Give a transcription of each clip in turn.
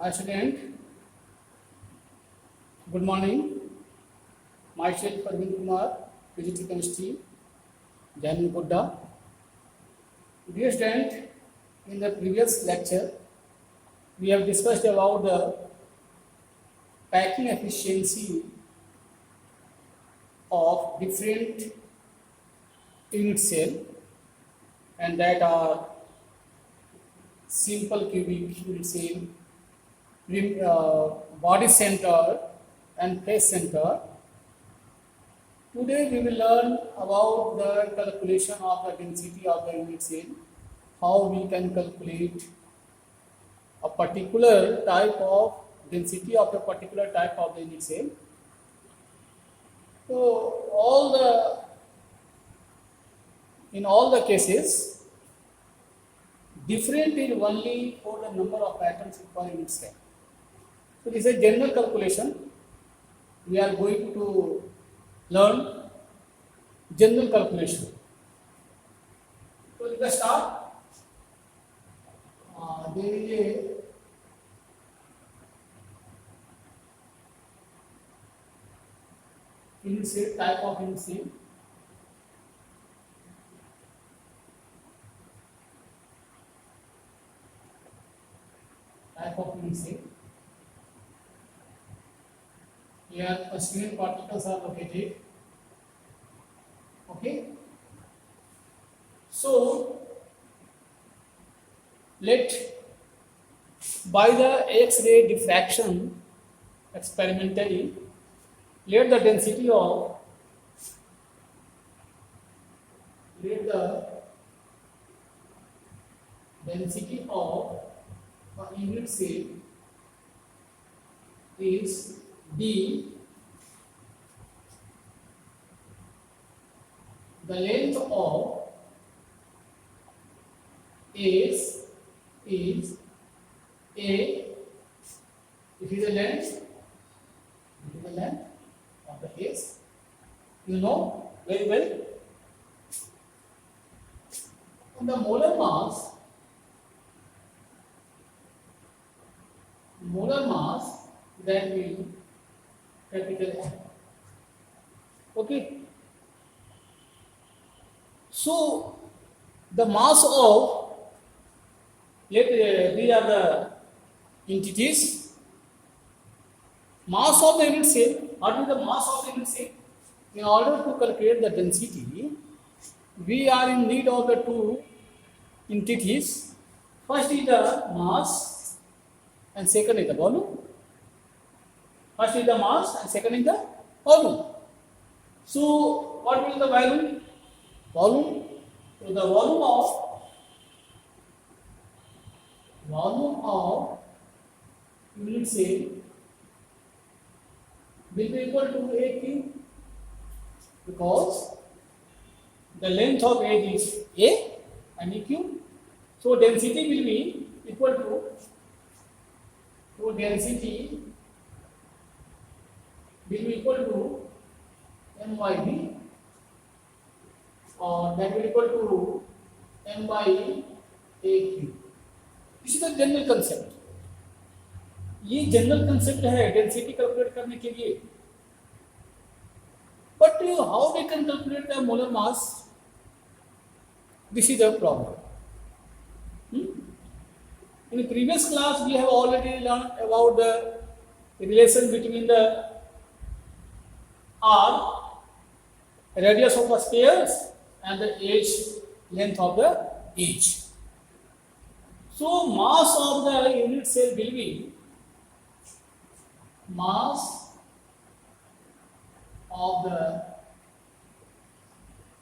Hi student, good morning. Myself Arvind Kumar, Physics Chemistry, Jami Kodda. Dear student, in the previous lecture, we have discussed about the packing efficiency of different unit cell, and that are simple cubic unit cell, body center, and face center. Today we will learn about the calculation of the density of the unit cell, how we can calculate a particular type of density of a particular type of the unit cell. So in all the cases, different is only for the number of atoms per unit cell. So this is a general calculation. We are going to learn general calculation. So let us start. There is a unit cell, type of unit cell. Type of unit cell. Here a particles are located. Okay. So let by the X-ray diffraction experimentally, let the density of a unit cell is D. The length of is A. It is the length of the case. You know very well. And the molar mass that will capital M. Okay. So the mass of these are the entities. Mass of the unit cell. What is the mass of the unit cell? In order to calculate the density, we are in need of the two entities. First is the mass and second is the volume. First is the mass and second is the volume. So what will the volume? So the volume of unit cell will be equal to AQ, because the length of edge is A and EQ. So density will be equal to M by B, or that will equal to M by AQ. This is the general concept. ये general concept है density calculate करने के लिए. But how we can calculate the molar mass? This is the problem. In the previous class, we have already learned about the relation between the R, radius of the spheres, and the edge, length of the edge. So mass of the unit cell will be mass of the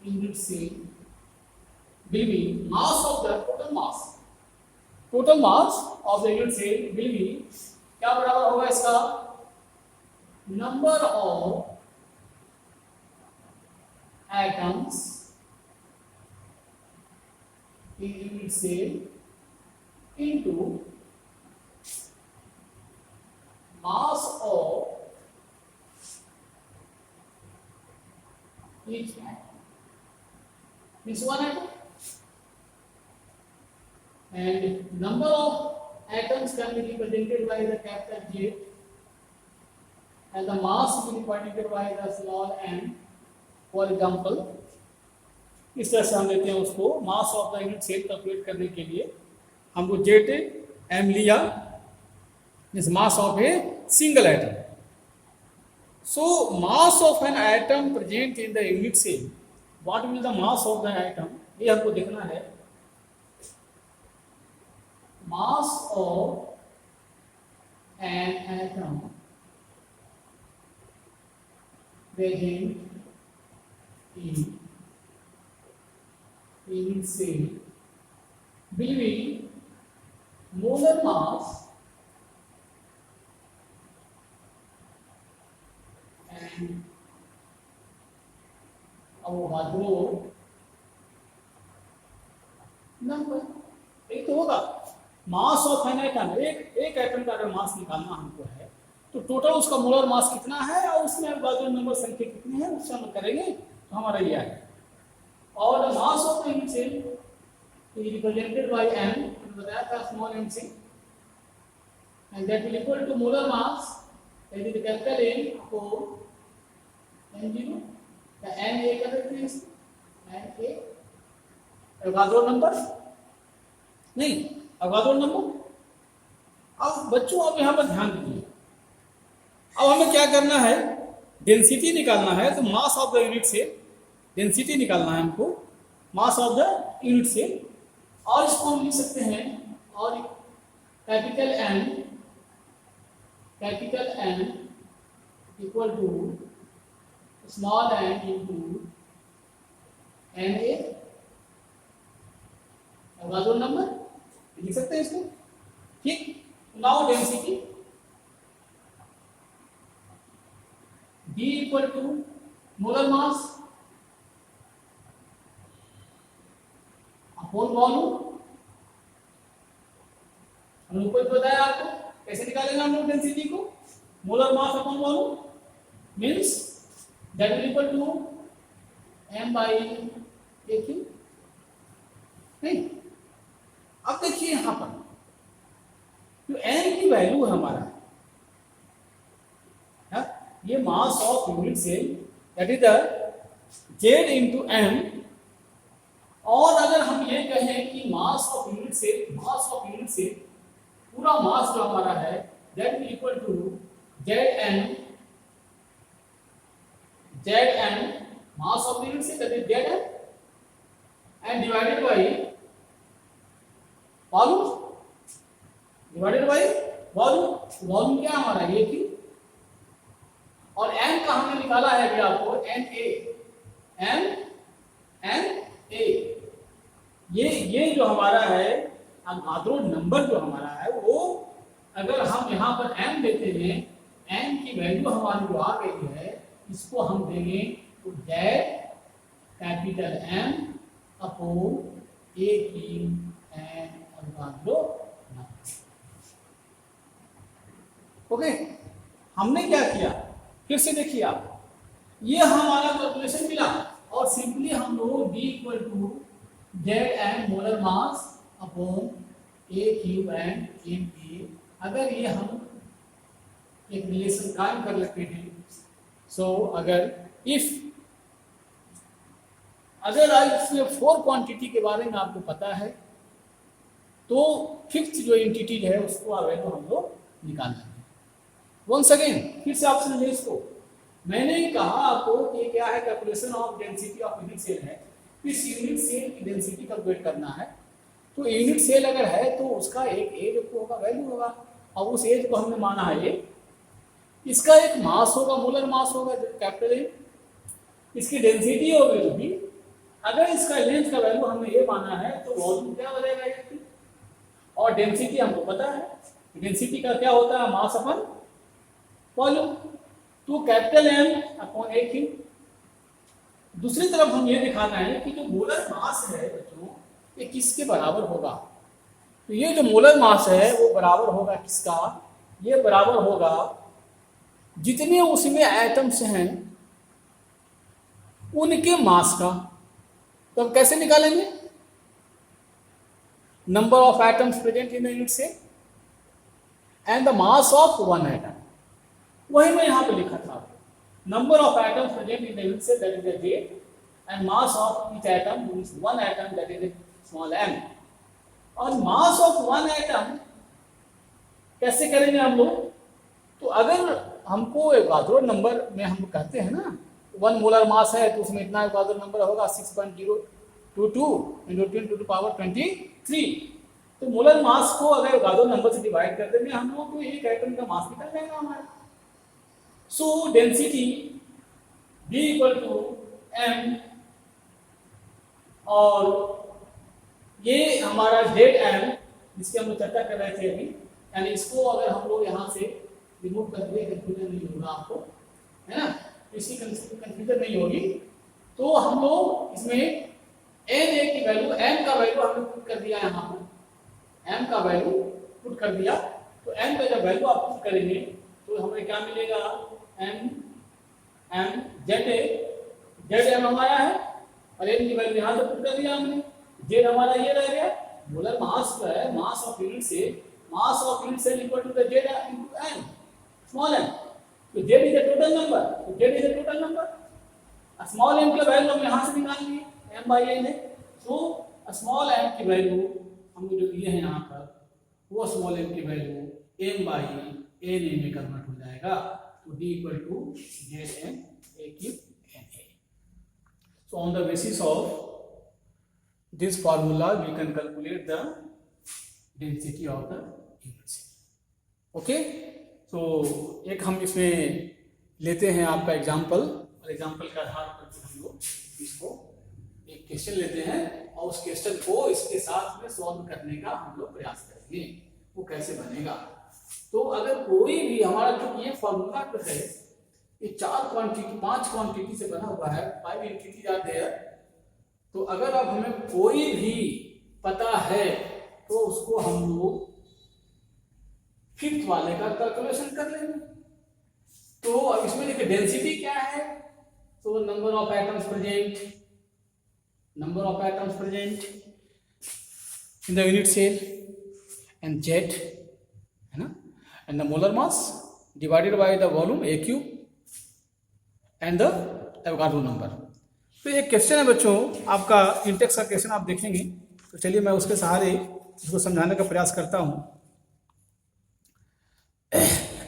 unit cell will be mass of the total mass. Total mass of the unit cell will be क्या बराबर होगा इसका? Number of atoms in unit cell into mass of each atom. This one atom and number of atoms can be represented by the capital J and the mass will be represented by the small m. For example, इस तरह से हम लेते हैं उसको mass of the unit cell calculate करने के लिए हमको जेट एम लिया इस mass of a single atom. So mass of an atom present in the unit cell, what will the mass of the atom? ये हमको देखना है. Mass of an atom present in unit cell will be molar mass and Avogadro number. एक तो होगा mass of an atom. एक atom का अगर मास निकालना हमको है तो टोटल उसका मोलर मास कितना है और उसमें अवोगाड्रो नंबर संख्या कितनी है उससे हम करेंगे तो हमारा ये आएगा. और the mass of the unit cell is represented by m. बताया था स्मॉल m से and that will equal to molar mass that is capital M upon n0. the n a का difference n a Avogadro number नहीं Avogadro number. अब बच्चों अब यहाँ पर ध्यान दीजिए. अब हमें क्या करना है डेंसिटी निकालना है. तो मास ऑफ द यूनिट से डेंसिटी निकालना है हमको मास ऑफ द यूनिट से. और इसको हम लिख सकते हैं और capital N equal to small n into NA Avogadro number लिख सकते हैं इसको. ठीक. Now density D equal to molar mass upon volume. हमने ऊपर बताया आपको कैसे निकालेंगे हम लोग डेंसिटी को. Molar mass upon volume means that will equal to m by a cube. नहीं. अब देखिए यहां पर जो n की वैल्यू है हमारा ये mass of unit cell that is the z into m. और अगर हम ये कहें कि मास ऑफ यूनिट सेल पूरा मास जो हमारा है that is equal to zn mass of unit cell that is zn and divided by volume. Volume क्या हमारा ये थी और n का हमने निकाला है अभी आपको NA. ये जो हमारा है अवोगाड्रो नंबर जो हमारा है वो अगर हम यहाँ पर m देते हैं n की वैल्यू हमारी जो आ गई है इसको हम देंगे तो z capital M upon a की n अवोगाड्रो नंबर. ओके. हमने क्या किया फिर से देखिए आप ये हमारा कैलकुलेशन मिला और सिंपली हम लोग d equal to zn molar mass upon a cube and m a. अगर ये हम एक रिलेशन कायम कर लेते हैं सो अगर इसमें 4 क्वांटिटी के बारे में आपको पता है तो फिफ्थ जो एंटिटी है उसको वैल्यू हम लोग निकाल लेंगे. वंस अगेन फिर से आप समझिए इसको. मैंने कहा आपको कि क्या है calculation of density of unit cell है. इस यूनिट सेल की डेंसिटी कैलकुलेट करना है तो यूनिट सेल अगर है तो उसका एक एज होगा वैल्यू होगा और उस एज को हमने माना है ये. इसका एक मास होगा मोलर मास होगा कैपिटल ए. इसकी डेंसिटी होगी जो भी अगर इसका लेंथ का वैल्यू हमने ये माना है तो वॉल्यूम क्या बनेगा इसकी. और डेंसिटी हमको पता है डेंसिटी का क्या होता है मास अपन वॉल्यूम. तो capital M upon a Q. दूसरी तरफ हम ये दिखाना है कि जो मोलर मास है बच्चों ये किसके बराबर होगा. तो ये जो मोलर मास है वो बराबर होगा किसका. ये बराबर होगा जितने उसमें एटम्स हैं उनके मास का. तो हम कैसे निकालेंगे number of atoms present in the unit से. And the mass of one atom, वही मैं यहाँ पे लिखा था, number of atoms present in the unit cell that is the Z and mass of each atom means one atom that is small m। और मास of one atom कैसे करेंगे हम लोग? तो अगर हमको एवोगाड्रो नंबर में हम कहते हैं ना 1 मोलर मास है तो उसमें इतना एवोगाड्रो नंबर होगा 6.022 into 10 to the power 23। तो मोलर मास को अगर एवोगाड्रो नंबर से डिवाइड कर देंगे हम लोग तो एक एटम का मास निकल जाएगा हमारा। So density B equal to m, और ये हमारा ZM जिसकी हम लोग चर्चा कर रहे थे अभी, यानी इसको अगर हम लोग यहाँ से रिमूव कर दिए, कंफ्यूजन नहीं होगा आपको, है ना, इसकी कंफ्यूजन नहीं होगी। तो हम लोग इसमें Na की वैल्यू, m का वैल्यू हमने पुट कर दिया, यहाँ पर m का वैल्यू पुट कर दिया। तो m का जब वैल्यू आप पुट करेंगे तो हमें क्या मिलेगा, m ZM हमारा है और n की वैल्यू यहाँ से पुट कर दिया हमने, Z हमारा ये रह गया। मोलर मास जो है, मास ऑफ यूनिट से, mass of unit cell equal to the Z into m, small m। तो Z is the total number, तो Z is the total number. Small m का वैल्यू हम यहाँ से निकाल लिए, m by n है। सो स्मॉल m की वैल्यू हमने जो दिए हैं यहाँ पर, वो स्मॉल m की वैल्यू m by n में कन्वर्ट हो जाएगा। तो D equal to ZM A cube NA। So on the basis of this formula we can calculate the density of the unit cell. Okay, so एक हम इसमें लेते हैं आपका एग्जाम्पल, और एग्जाम्पल के आधार पर हम लोग इसको एक क्वेश्चन लेते हैं और उस क्वेश्चन को इसके साथ में सॉल्व करने का हम लोग प्रयास करेंगे, वो कैसे बनेगा। तो अगर कोई भी हमारा जो ये फॉर्मूला जो है ये 5 क्वांटिटी से बना हुआ है, 5 एंटिटीज आर देयर। तो अगर अब हमें कोई भी पता है तो उसको हम लोग फिफ्थ वाले का कैलकुलेशन कर लेंगे। तो अब इसमें देखिए डेंसिटी क्या है, तो number of atoms present in the unit cell and Z, है ना, and the molar mass divided by the volume A cube and the Avogadro number. तो ये क्वेश्चन है बच्चों आपका इंटेक्स का क्वेश्चन, आप देखेंगे। तो चलिए मैं उसके सहारे इसको समझाने का प्रयास करता हूँ।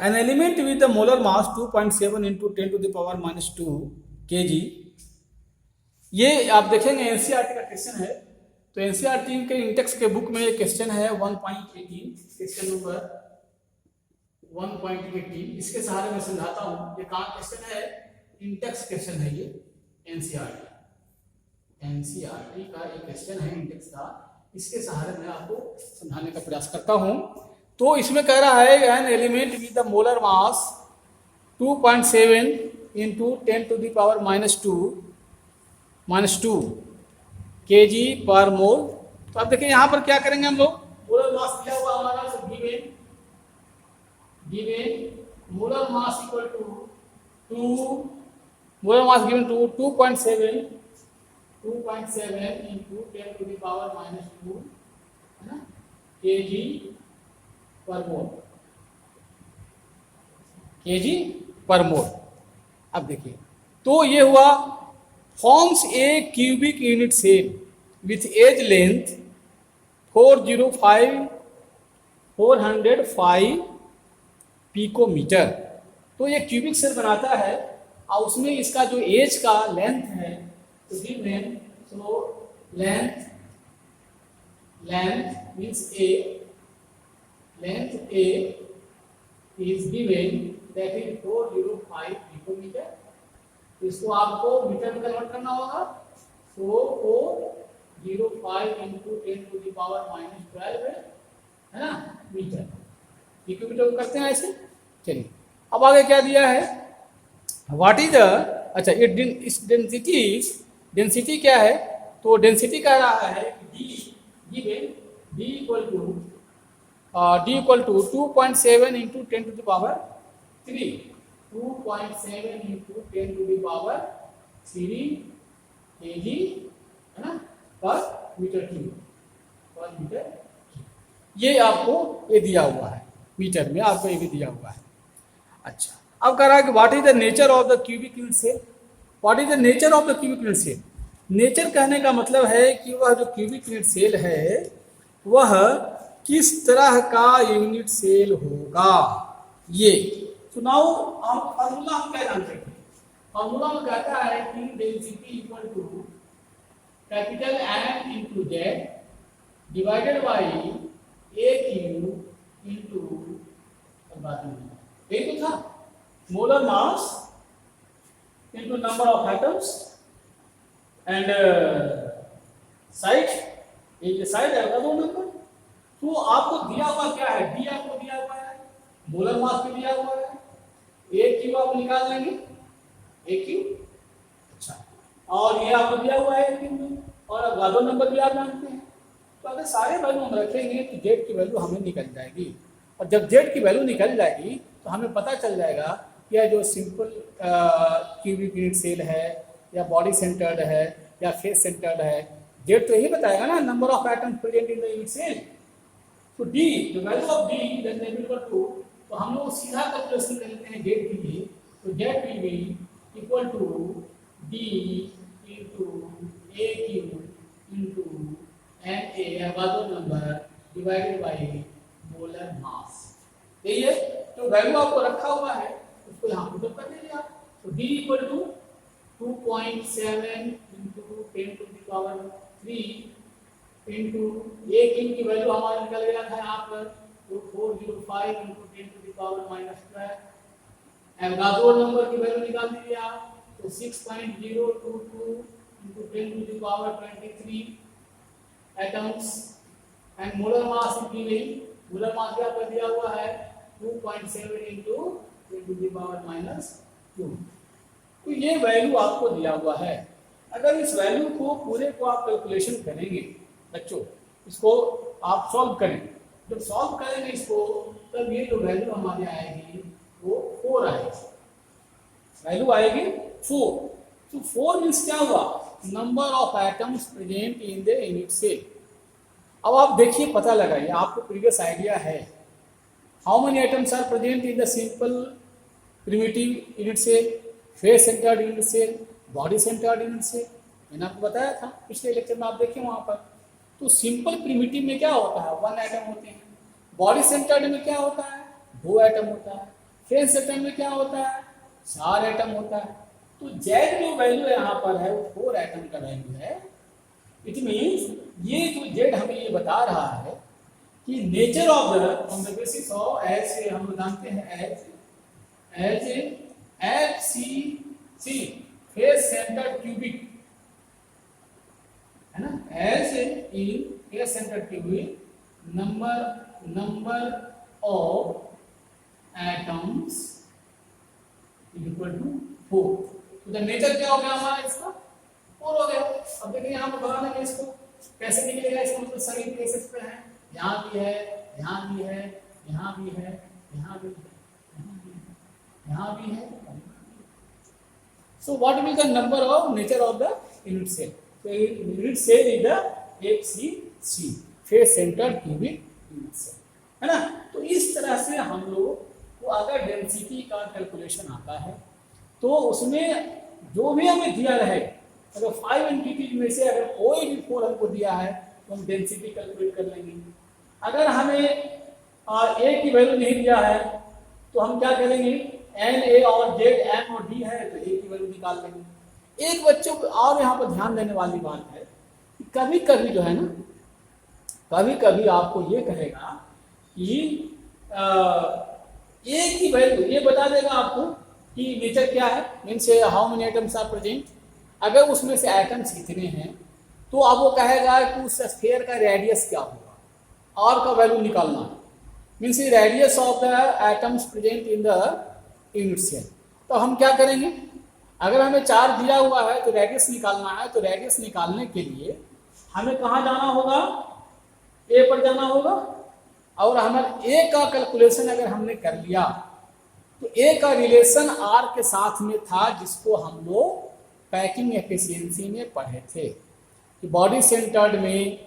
An element with the molar mass 2.7 into 10 to the power -2 kg, ये आप देखेंगे एनसीईआरटी का क्वेश्चन है। तो एनसीईआरटी के इंटेक्स के बुक में ये क्वेश्चन है 1.18, क्वेश्चन नंबर 1.18। इसके सहारे मैं समझाता हूँ। ये कहाँ क्वेश्चन है, इंटेक्स क्वेश्चन है ये, एनसीईआरटी का एक क्वेश्चन है इंडेक्स का। इसके सहारे मैं आपको समझाने का प्रयास करता हूं। तो इसमें कह रहा है an element with the molar mass 2.7 into 10 to the power -2 kg पर मोल। तो अब देखिए यहाँ पर क्या करेंगे हम लोग, मोलर मास दिया हुआ हमारा molar mass equal to molar mass given to 2.7 into 10 to the power -2, है ना, kg पर मोल। अब देखिए तो ये हुआ, forms a cubic unit cell with edge length 405 picometre. तो ये क्यूबिक सेल बनाता है और उसमें इसका जो एज का लेंथ है, तो given, so length means length A is given, that is 405 picometre. तो इसको आपको मीटर में कन्वर्ट करना होगा। सो 405 into 10 to the power -12 है ना मीटर, पिकोमीटर को करते हैं ऐसे। चलिए अब आगे क्या दिया है, व्हाट इज द, अच्छा ये इस डेंसिटी क्या है, तो डेंसिटी कह रहा है D equal to 2.7 into 10 to the power 3, 2.7 into 10 to the power 3 kg, है ना, पर मीटर क्यूब। ये आपको ये दिया हुआ है। मीटर में आपको ये भी दिया हुआ है। अच्छा, अब कह रहा है कि what is the nature of the cubic unit cell. What is the nature of the cubic unit cell. Nature कहने का मतलब है कि वह जो क्यूबिक यूनिट सेल है वह किस तरह का यूनिट सेल होगा ये। तो नाउ हम फॉर्मूला हम क्या जानते हैं, फॉर्मूला में कहता है कि density equal to capital M into Z divided by A cube into यही तो था, molar mass into number of atoms and size, एक साइज आएगा 2 नंबर। तो आपको दिया हुआ क्या है, डी आपको दिया हुआ है, मोलर मास भी दिया हुआ है, ए क्यू आप निकाल लेंगे, ए क्यू। अच्छा, और ये आपको दिया हुआ है क्यू, और अगाधो नंबर भी आप जानते हैं। तो अगर सारे वैल्यू हम रखेंगे तो जेड की वैल्यू हमें निकल जाएगी, और जब जेड की वैल्यू निकल जाएगी तो हमें पता चल जाएगा कि यह जो सिंपल क्यूबिक यूनिट सेल है या बॉडी सेंटर्ड है या फेस सेंटर्ड है, जेड तो यही बताएगा ना, number of atoms present in the unit cell. तो D, the value of D then equal to, तो हम लोग सीधा कैलकुलेशन कर लेते हैं जेड के लिए। तो Z will be equal to D into A cube into N A Avogadro number divided by molar mass. यही है, तो वैल्यू आपको रखा हुआ है उसको यहाँ पुट अप कर दीजिए आप। तो D equal to 2.7 into 10 to the power 3 into A cube की वैल्यू हमारा निकल गया था यहाँ पर, तो 405 into 10 to the power -12। Avogadro number की वैल्यू निकाल दीजिए आप, तो 6.022 into 10 to the power 23 atoms. And molar mass की गई, मोलर मास क्या आपको दिया हुआ है 2.7 इंटू 10 टू द पावर -2। तो ये वैल्यू आपको दिया हुआ है। अगर इस वैल्यू को पूरे को आप कैलकुलेशन करेंगे बच्चों, इसको आप सॉल्व करें, जब सॉल्व करेंगे इसको तब ये जो वैल्यू हमारी आएगी वो 4 आएगी, वैल्यू आएगी 4। तो 4 मीन्स क्या हुआ, number of atoms present in the unit cell. अब आप देखिए, पता लगाइए, आपको प्रीवियस आइडिया है how many atoms are present in the simple primitive unit cell, face centred unit cell, body centred unit cell, मैंने आपको बताया था पिछले लेक्चर में, आप देखिए वहां पर। तो सिंपल प्रिमिटिव में क्या होता है, 1 एटम होते हैं। बॉडी सेंटर्ड में क्या होता है, 2 एटम होता है। फेस सेंटर्ड में क्या होता है, 4 एटम होता है। तो जेड जो वैल्यू यहाँ पर है वो 4 एटम का वैल्यू है। इट मीन्स ये जो जेड हमें ये बता रहा है कि nature of the on the basis of edge, हम जानते हैं as F C face centred cubic है ना, as in face centred cubic number of atoms equal to 4। तो द नेचर क्या हो गया हमारा, इसका 4 हो गया। अब देखिए यहाँ पर बना लेंगे इसको, कैसे निकलेगा, इसका मतलब सभी केसेस पे है, यहाँ भी है, यहाँ भी है, यहाँ भी है, यहाँ भी है, यहाँ भी है। So what will the number of nature of the unit cell? So unit cell is the FCC, face centered cubic unit cell, है ना। तो इस तरह से हम लोग को अगर डेंसिटी का कैलकुलेशन आता है तो उसमें जो भी हमें दिया रहे, अगर 5 एंटिटीज में से अगर कोई भी 4 हमको दिया है तो हम डेंसिटी कैलकुलेट कर लेंगे। अगर हमें ए की वैल्यू नहीं दिया है तो हम क्या करेंगे, एन ए और जेड एम और डी है तो ए की वैल्यू निकाल लेंगे। एक बच्चों को और यहाँ पर ध्यान देने वाली बात है कि कभी कभी जो है ना, कभी कभी आपको ये कहेगा कि ए की वैल्यू ये बता देगा आपको कि नेचर क्या है, means how many atoms are present. अगर उसमें से एटम्स कितने हैं तो अब वो कहेगा कि उस स्फीयर का रेडियस क्या होगा, आर का वैल्यू निकालना है, means radius of the atoms present in the unit cell. तो हम क्या करेंगे, अगर हमें 4 दिया हुआ है तो रेडियस निकालना है, तो रेडियस निकालने के लिए हमें कहाँ जाना होगा, ए पर जाना होगा। और हमें ए का कैलकुलेशन अगर हमने कर लिया तो ए का रिलेशन आर के साथ में था, जिसको हम लोग पैकिंग एफिशिएंसी में पढ़े थे कि बॉडी सेंटर्ड में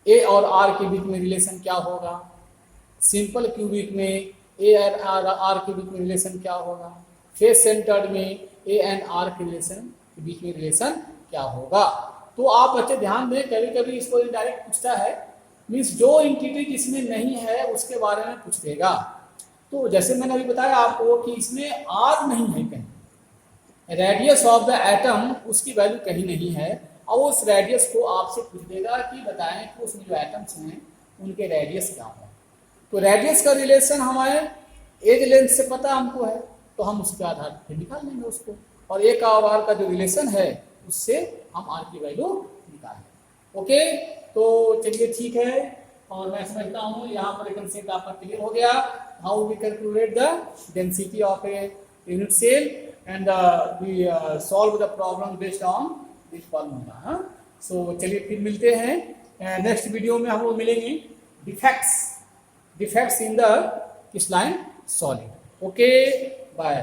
ए और आर के बीच में रिलेशन क्या होगा, सिंपल क्यूबिक में ए एंड आर के बीच में रिलेशन क्या होगा, फेस सेंटर्ड में ए एंड आर के रिलेशन के बीच में रिलेशन क्या होगा। तो आप बच्चे ध्यान दें, कभी कभी इसको डायरेक्ट पूछता है, मीन्स जो इंटिटी जिसमें नहीं है उसके बारे में पूछ देगा। तो जैसे मैंने अभी बताया आपको कि इसमें आर नहीं है कहीं, रेडियस ऑफ द एटम उसकी वैल्यू कहीं नहीं है, और उस रेडियस को आपसे पूछ देगा कि बताएं कि उसमें जो एटम्स हैं उनके रेडियस क्या है। तो रेडियस का रिलेशन हमारे एज लेंथ से पता हमको है, तो हम उसके आधार पर निकाल लेंगे उसको, और ए का और आर का जो रिलेशन है उससे हम आर की वैल्यू निकाल लेंगे। ओके, तो चलिए ठीक है, और मैं समझता हूँ यहाँ पर कंसेप्ट आपका क्लियर हो गया, how we calculate the density of a unit cell and we solve the problem based on this formula। So चलिए फिर मिलते हैं नेक्स्ट वीडियो में, हम लोग मिलेंगे defects in the crystalline solid. Okay, bye.